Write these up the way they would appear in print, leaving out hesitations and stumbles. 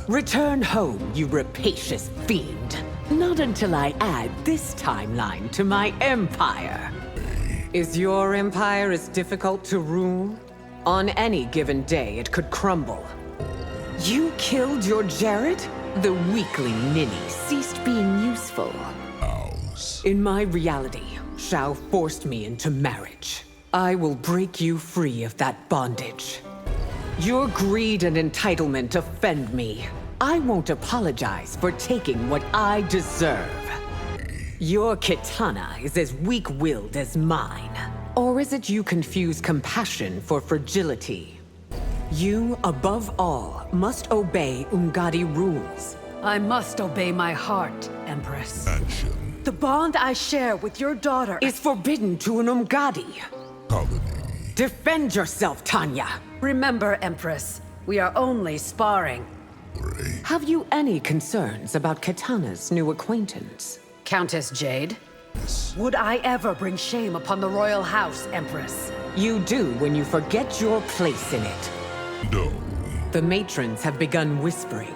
Return home, you rapacious fiend. Not until I add this timeline to my empire. Is your empire as difficult to rule? On any given day, it could crumble. You killed your Jared? The weakling ninny ceased being useful. In my reality, Shao forced me into marriage. I will break you free of that bondage. Your greed and entitlement offend me. I won't apologize for taking what I deserve. Your katana is as weak-willed as mine. Or is it you confuse compassion for fragility? You, above all, must obey Ungadi rules. I must obey my heart, Empress. Action. The bond I share with your daughter Is forbidden to an Ungadi. Colony. Defend yourself, Tanya. Remember, Empress, we are only sparring. Have you any concerns about Katana's new acquaintance? Countess Jade? Would I ever bring shame upon the royal house, Empress? You do when you forget your place in it. No. The matrons have begun whispering.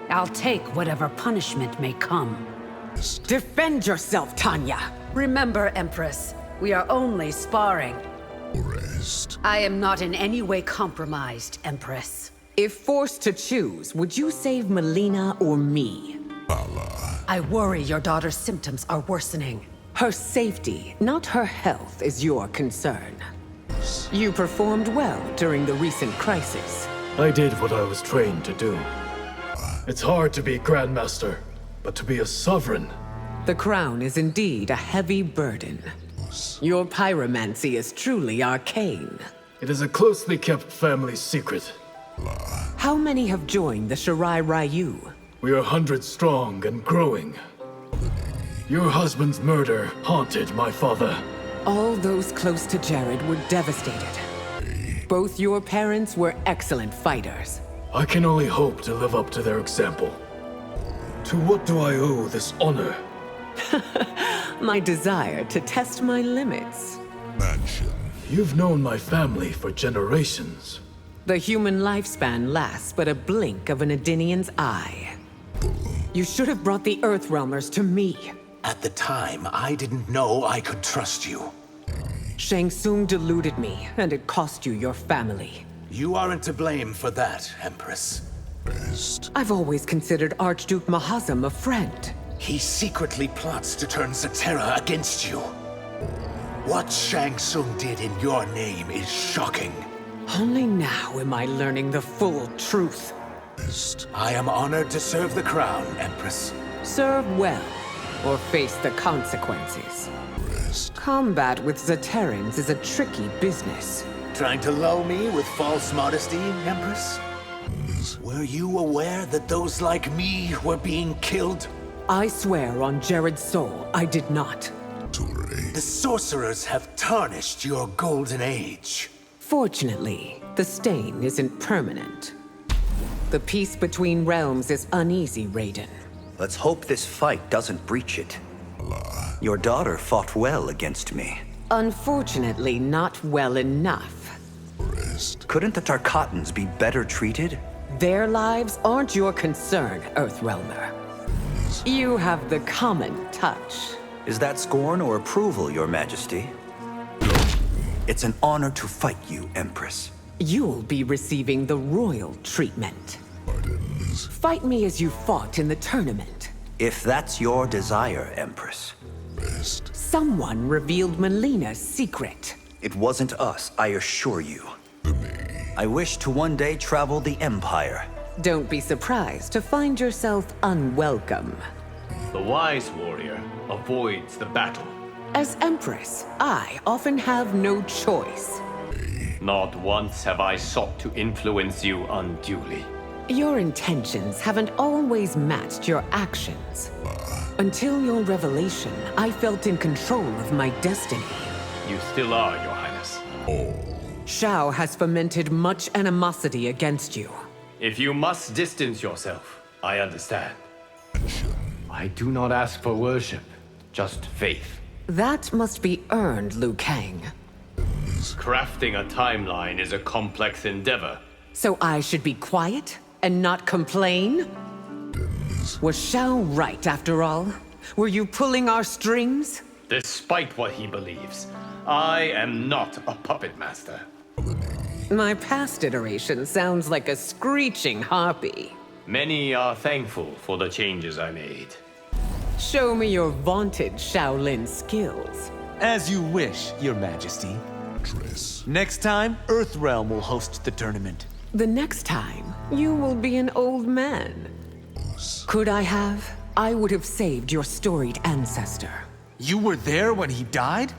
I'll take whatever punishment may come. Defend yourself, Tanya! Remember, Empress, we are only sparring. Rest. I am not in any way compromised, Empress. If forced to choose, would you save Melina or me? Allah. I worry your daughter's symptoms are worsening. Her safety, not her health, is your concern. You performed well during the recent crisis. I did what I was trained to do. It's hard to be Grandmaster, but to be a sovereign. The crown is indeed a heavy burden. Your pyromancy is truly arcane. It is a closely kept family secret. How many have joined the Shirai Ryu? We are 100 strong and growing. Your husband's murder haunted my father. All those close to Jared were devastated. Both your parents were excellent fighters. I can only hope to live up to their example. To what do I owe this honor? My desire to test my limits. Mansion. You've known my family for generations. The human lifespan lasts but a blink of an Adinian's eye. You should have brought the Earthrealmers to me. At the time, I didn't know I could trust you. Shang Tsung deluded me, and it cost you your family. You aren't to blame for that, Empress. Rest. I've always considered Archduke Mahazam a friend. He secretly plots to turn Zatera against you. What Shang Tsung did in your name is shocking. Only now am I learning the full truth. Rest. I am honored to serve the crown, Empress. Serve well, or face the consequences. Rest. Combat with Zaterans is a tricky business. Trying to lull me with false modesty, Empress? Were you aware that those like me were being killed? I swear on Jared's soul, I did not. Ture. The sorcerers have tarnished your golden age. Fortunately, the stain isn't permanent. The peace between realms is uneasy, Raiden. Let's hope this fight doesn't breach it. Your daughter fought well against me. Unfortunately, not well enough. Rest. Couldn't the Tarkatans be better treated? Their lives aren't your concern, Earthrealmer. You have the common touch. Is that scorn or approval, Your Majesty? It's an honor to fight you, Empress. You'll be receiving the royal treatment. Pardons. Fight me as you fought in the tournament. If that's your desire, Empress. Rest. Someone revealed Melina's secret. It wasn't us, I assure you. The me. I wish to one day travel the Empire. Don't be surprised to find yourself unwelcome. The wise warrior avoids the battle. As Empress, I often have no choice. Not once have I sought to influence you unduly. Your intentions haven't always matched your actions. Until your revelation, I felt in control of my destiny. You still are, Your Highness. Shao has fomented much animosity against you. If you must distance yourself, I understand. I do not ask for worship, just faith. That must be earned, Liu Kang. Crafting a timeline is a complex endeavor. So I should be quiet and not complain? Was Shao right after all? Were you pulling our strings? Despite what he believes, I am not a puppet master. My past iteration sounds like a screeching harpy. Many are thankful for the changes I made. Show me your vaunted Shaolin skills. As you wish, Your Majesty. Next time, Earthrealm will host the tournament. The next time, you will be an old man. Could I would have saved your storied ancestor. You were there when he died?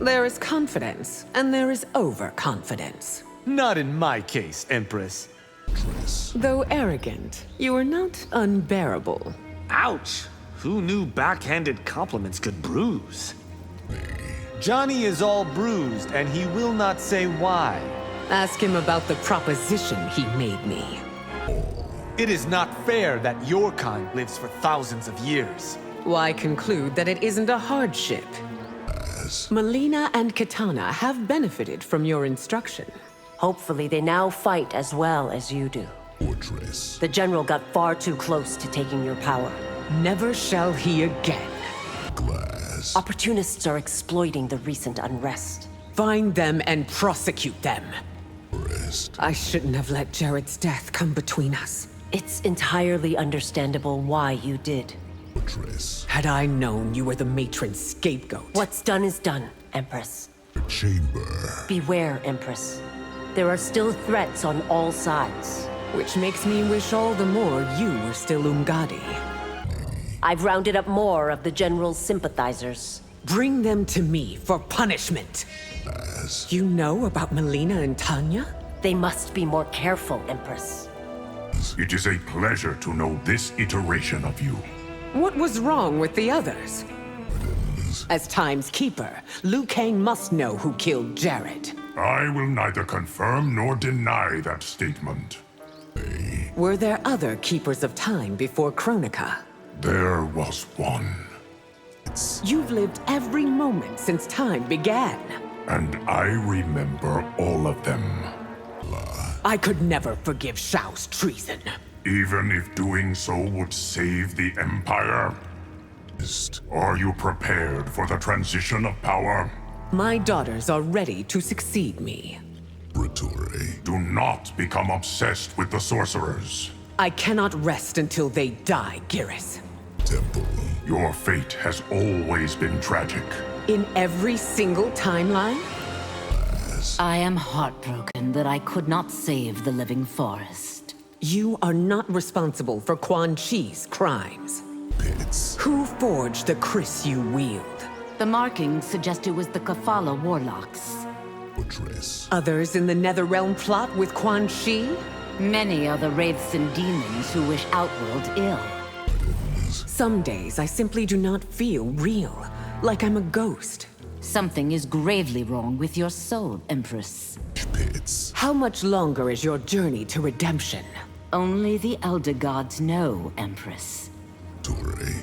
There is confidence, and there is overconfidence. Not in my case, Empress. Though arrogant, you are not unbearable. Ouch! Who knew backhanded compliments could bruise? Johnny is all bruised, and he will not say why. Ask him about the proposition he made me. It is not fair that your kind lives for thousands of years. Why conclude that it isn't a hardship? Melina and Katana have benefited from your instruction. Hopefully they now fight as well as you do. The general got far too close to taking your power. Never shall he again. Opportunists are exploiting the recent unrest. Find them and prosecute them. I shouldn't have let Jared's death come between us. It's entirely understandable why you did. Had I known you were the matron's scapegoat. What's done is done, Empress. Chamber. Beware, Empress. There are still threats on all sides. Which makes me wish all the more you were still Umgadi. I've rounded up more of the general's sympathizers. Bring them to me for punishment. You know about Melina and Tanya? They must be more careful, Empress. It is a pleasure to know this iteration of you. What was wrong with the others? As Time's Keeper, Liu Kang must know who killed Jared. I will neither confirm nor deny that statement. Were there other Keepers of Time before Chronica? There was one, You've lived every moment since time began. and I remember all of them. I could never forgive Shao's treason. Even if doing so would save the Empire? Are you prepared for the transition of power? My daughters are ready to succeed me. Do not become obsessed with the sorcerers. I cannot rest until they die, Geras. Your fate has always been tragic. In every single timeline? I am heartbroken that I could not save the living forest. You are not responsible for Quan Chi's crimes. Who forged the kriss you wield? The markings suggest it was the Kafala warlocks. Others in the Netherrealm plot with Quan Chi? Many are the wraiths and demons who wish Outworld ill. Some days I simply do not feel real, like I'm a ghost. Something is gravely wrong with your soul, Empress. How much longer is your journey to redemption? Only the Elder Gods know, Empress.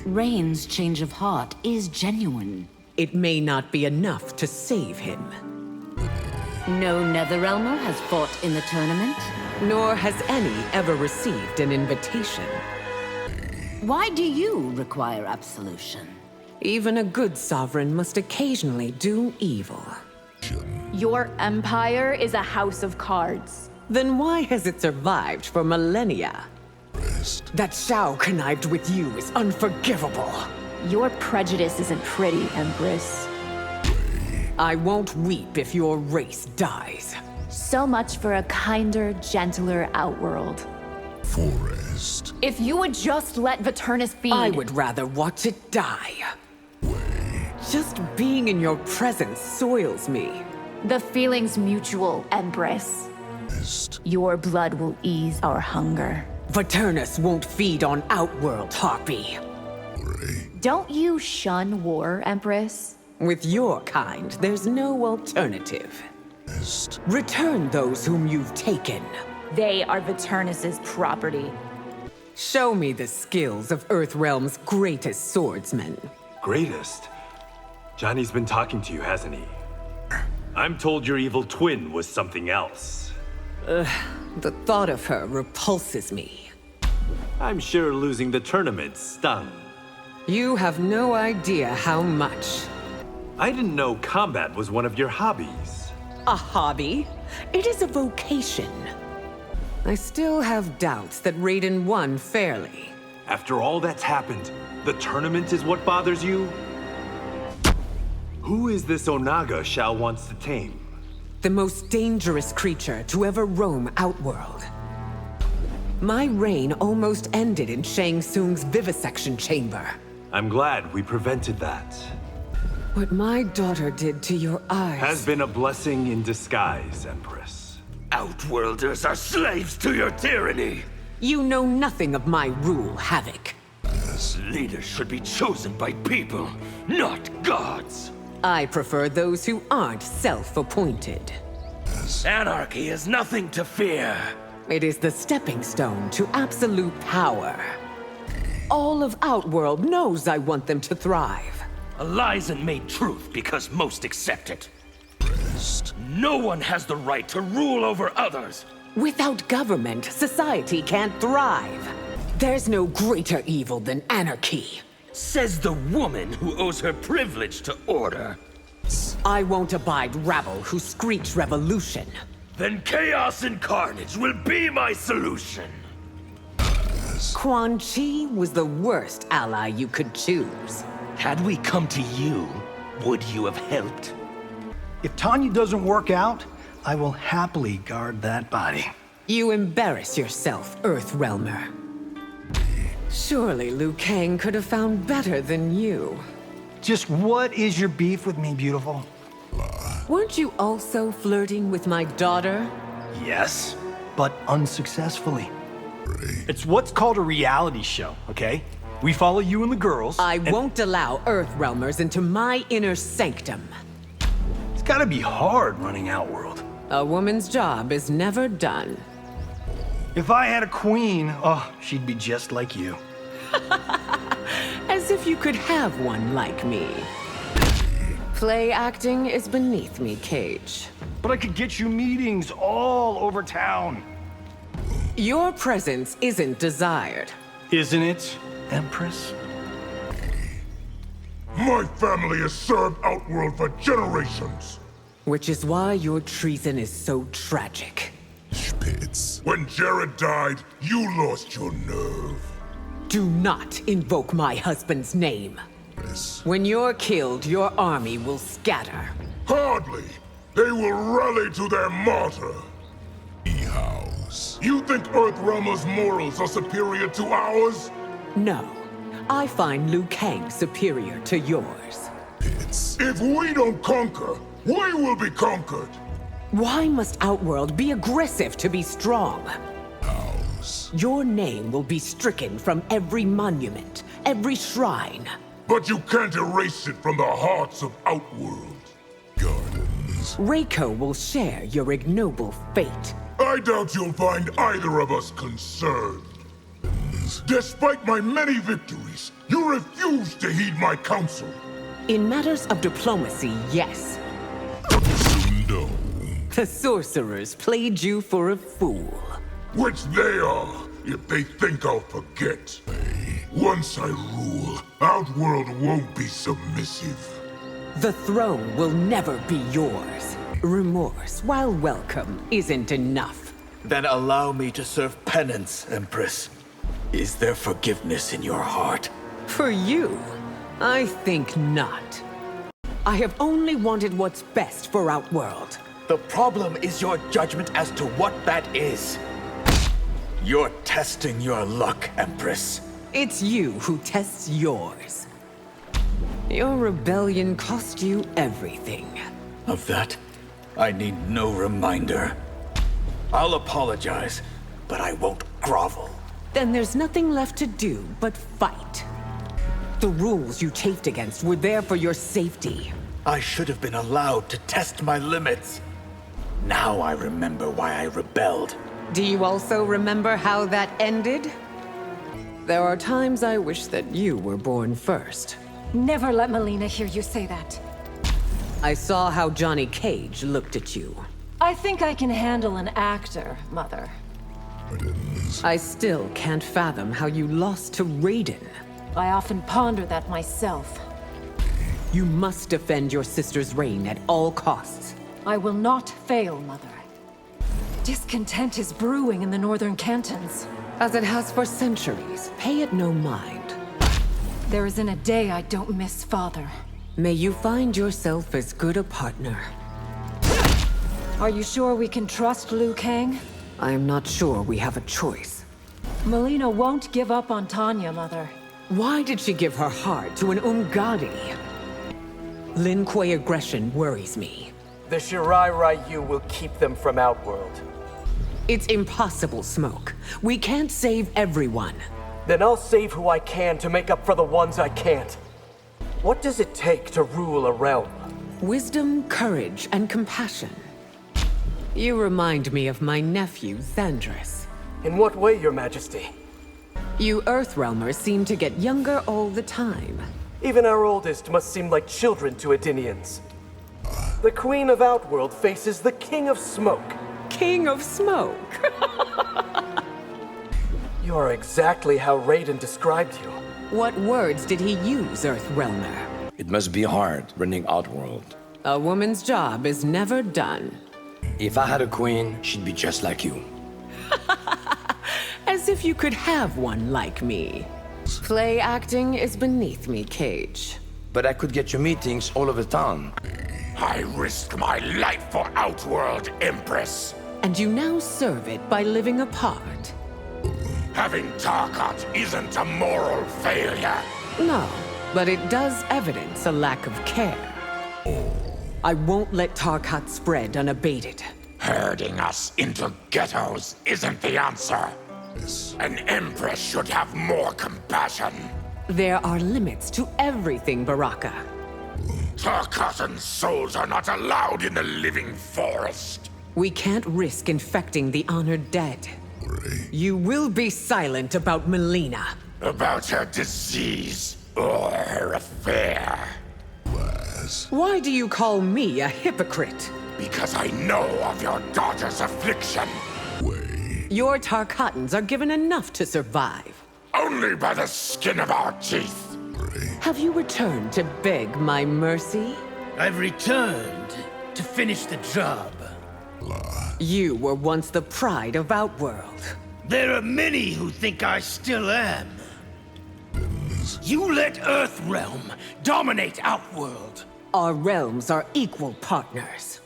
Rain's change of heart is genuine. It may not be enough to save him. No Netherrealmer has fought in the tournament. Nor has any ever received an invitation. Why do you require absolution? Even a good sovereign must occasionally do evil. Your empire is a house of cards. Then why has it survived for millennia? That Shao connived with you is unforgivable. Your prejudice isn't pretty, Empress. I won't weep if your race dies. So much for a kinder, gentler Outworld. If you would just let Veternus feed... I would rather watch it die. Just being in your presence soils me. The feeling's mutual, Empress. Your blood will ease our hunger. Veternus won't feed on Outworld, Harpy. Don't you shun war, Empress? With your kind, there's no alternative. Return those whom you've taken. They are Veternus's property. Show me the skills of Earthrealm's greatest swordsman. Greatest? Johnny's been talking to you, hasn't he? I'm told your evil twin was something else. The thought of her repulses me. I'm sure losing the tournament stung. You have no idea how much. I didn't know combat was one of your hobbies. A hobby? It is a vocation. I still have doubts that Raiden won fairly. After all that's happened, the tournament is what bothers you? Who is this Onaga Shao wants to tame? The most dangerous creature to ever roam Outworld. My reign almost ended in Shang Tsung's vivisection chamber. I'm glad we prevented that. What my daughter did to your eyes... has been a blessing in disguise, Empress. Outworlders are slaves to your tyranny! You know nothing of my rule, Havoc. Leaders should be chosen by people, not gods! I prefer those who aren't self-appointed. Anarchy is nothing to fear. It is the stepping stone to absolute power. All of Outworld knows I want them to thrive. A lie isn't made truth because most accept it. No one has the right to rule over others. Without government, society can't thrive. There's no greater evil than anarchy. Says the woman who owes her privilege to order. I won't abide rabble who screech revolution. Then chaos and carnage will be my solution. Quan Chi was the worst ally you could choose. Had we come to you, would you have helped? If Tanya doesn't work out, I will happily guard that body. You embarrass yourself, Earthrealmer. Surely Liu Kang could have found better than you. Just what is your beef with me, beautiful? Weren't you also flirting with my daughter? Yes, but unsuccessfully. It's what's called a reality show, okay? We follow you and the girls. I won't allow Earthrealmers into my inner sanctum. It's gotta be hard running Outworld. A woman's job is never done. If I had a queen, oh, she'd be just like you. As if you could have one like me. Play acting is beneath me, Cage. But I could get you meetings all over town. Your presence isn't desired. Isn't it, Empress? My family has served Outworld for generations. Which is why your treason is so tragic. Spitz. When Jared died, you lost your nerve. Do not invoke my husband's name. Yes. When you're killed, your army will scatter. Hardly. They will rally to their martyr. You think Earthrealmer's morals are superior to ours? No. I find Liu Kang superior to yours. If we don't conquer, we will be conquered. Why must Outworld be aggressive to be strong? Your name will be stricken from every monument, every shrine. But you can't erase it from the hearts of Outworld. Gardens. Reiko will share your ignoble fate. I doubt you'll find either of us concerned. Despite my many victories, you refuse to heed my counsel. In matters of diplomacy, yes. Sindel. The sorcerers played you for a fool. Which they are, if they think I'll forget. Once I rule, Outworld won't be submissive. The throne will never be yours. Remorse, while welcome, isn't enough. Then allow me to serve penance, Empress. Is there forgiveness in your heart? For you, I think not. I have only wanted what's best for Outworld. The problem is your judgment as to what that is. You're testing your luck, Empress. It's you who tests yours. Your rebellion cost you everything. Of that, I need no reminder. I'll apologize, but I won't grovel. Then there's nothing left to do but fight. The rules you chafed against were there for your safety. I should have been allowed to test my limits. Now I remember why I rebelled. Do you also remember how that ended? There are times I wish that you were born first. Never let Melina hear you say that. I saw how Johnny Cage looked at you. I think I can handle an actor, Mother. I still can't fathom how you lost to Raiden. I often ponder that myself. You must defend your sister's reign at all costs. I will not fail, Mother. Discontent is brewing in the northern cantons. As it has for centuries, pay it no mind. There isn't a day I don't miss Father. May you find yourself as good a partner. Are you sure we can trust Liu Kang? I am not sure we have a choice. Melina won't give up on Tanya, Mother. Why did she give her heart to an Umgadi? Lin Kuei aggression worries me. The Shirai Ryu will keep them from Outworld. It's impossible, Smoke. We can't save everyone. Then I'll save who I can to make up for the ones I can't. What does it take to rule a realm? Wisdom, courage, and compassion. You remind me of my nephew, Thandris. In what way, Your Majesty? You Earthrealmers seem to get younger all the time. Even our oldest must seem like children to Edenians. The Queen of Outworld faces the King of Smoke. King of Smoke? You are exactly how Raiden described you. What words did he use, Earthrealmer? It must be hard running Outworld. A woman's job is never done. If I had a queen, she'd be just like you. As if you could have one like me. Play acting is beneath me, Cage. But I could get you meetings all over town. I risked my life for Outworld, Empress. And you now serve it by living apart. Having Tarkat isn't a moral failure. No, but it does evidence a lack of care. I won't let Tarkat spread unabated. Herding us into ghettos isn't the answer. An Empress should have more compassion. There are limits to everything, Baraka. Tarkatan souls are not allowed in the living forest. We can't risk infecting the honored dead. You will be silent about Melina. About her disease or her affair. Why do you call me a hypocrite? Because I know of your daughter's affliction. Your Tarkatans are given enough to survive. Only by the skin of our teeth. Have you returned to beg my mercy? I've returned to finish the job. You were once the pride of Outworld. There are many who think I still am. You let Earthrealm dominate Outworld. Our realms are equal partners.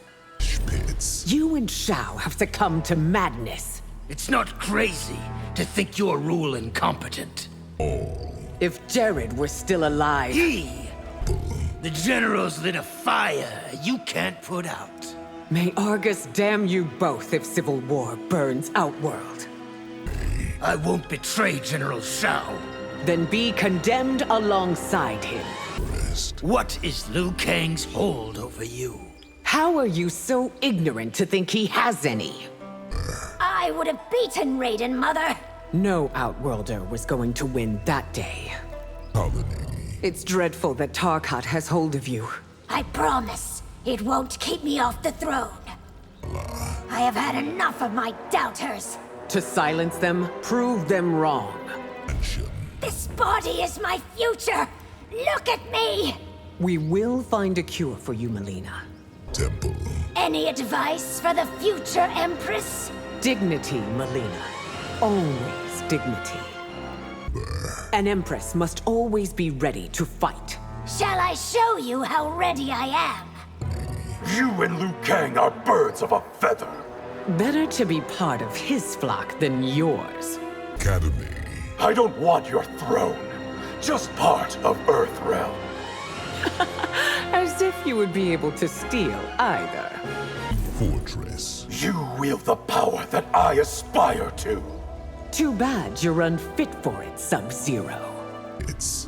You and Shao have succumbed to madness. It's not crazy to think your rule incompetent. If Jared were still alive... The generals lit a fire you can't put out. May Argus damn you both if civil war burns Outworld. I won't betray General Shao. Then be condemned alongside him. What is Liu Kang's hold over you? How are you so ignorant to think he has any? I would have beaten Raiden, Mother. No Outworlder was going to win that day. It's dreadful that Tarkat has hold of you. I promise it won't keep me off the throne. I have had enough of my doubters. To silence them, prove them wrong. This body is my future. Look at me. We will find a cure for you, Melina. Any advice for the future Empress? Dignity, Melina. Always dignity. An Empress must always be ready to fight. Shall I show you how ready I am? You and Liu Kang are birds of a feather. Better to be part of his flock than yours. I don't want your throne. Just part of Earthrealm. As if you would be able to steal either. You wield the power that I aspire to. Too bad you're unfit for it, Sub-Zero.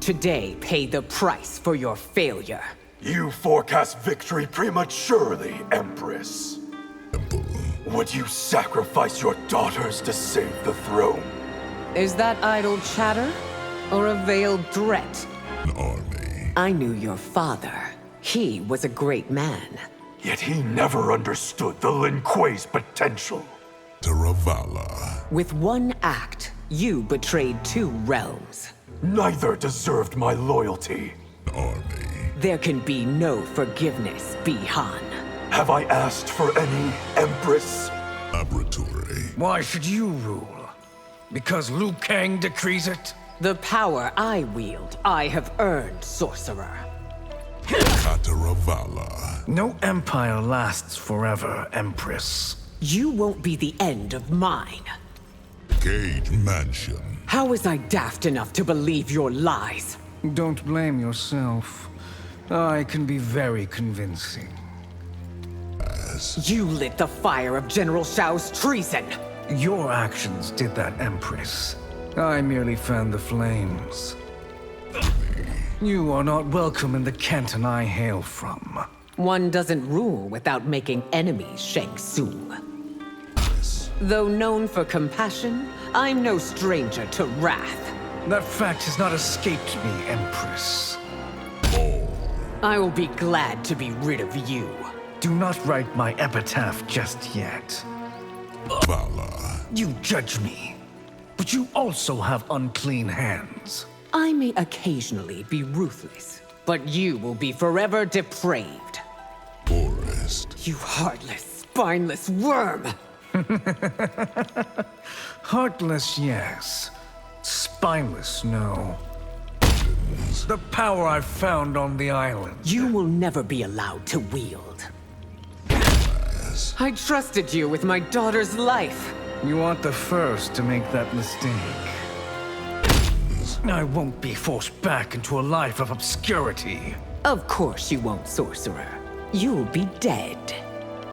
Today, pay the price for your failure. You forecast victory prematurely, Empress. Would you sacrifice your daughters to save the throne? Is that idle chatter? Or a veiled threat? I knew your father. He was a great man. Yet he never understood the Lin Kuei's potential. With one act, you betrayed 2 realms. Neither deserved my loyalty. There can be no forgiveness, Bihan. Have I asked for any, Empress? Why should you rule? Because Liu Kang decrees it? The power I wield, I have earned, sorcerer. No empire lasts forever, Empress. You won't be the end of mine. Gate Mansion. How was I daft enough to believe your lies? Don't blame yourself. I can be very convincing. You lit the fire of General Shao's treason! Your actions did that, Empress. I merely fanned the flames. You are not welcome in the canton I hail from. One doesn't rule without making enemies, Shang Tsung. Though known for compassion, I'm no stranger to wrath. That fact has not escaped me, Empress. I will be glad to be rid of you. Do not write my epitaph just yet. You judge me, but you also have unclean hands. I may occasionally be ruthless, but you will be forever depraved. You heartless, spineless worm! Heartless, yes. Spineless, no. The power I've found on the island. You will never be allowed to wield. I trusted you with my daughter's life. You aren't the first to make that mistake. I won't be forced back into a life of obscurity. Of course you won't, sorcerer. You'll be dead.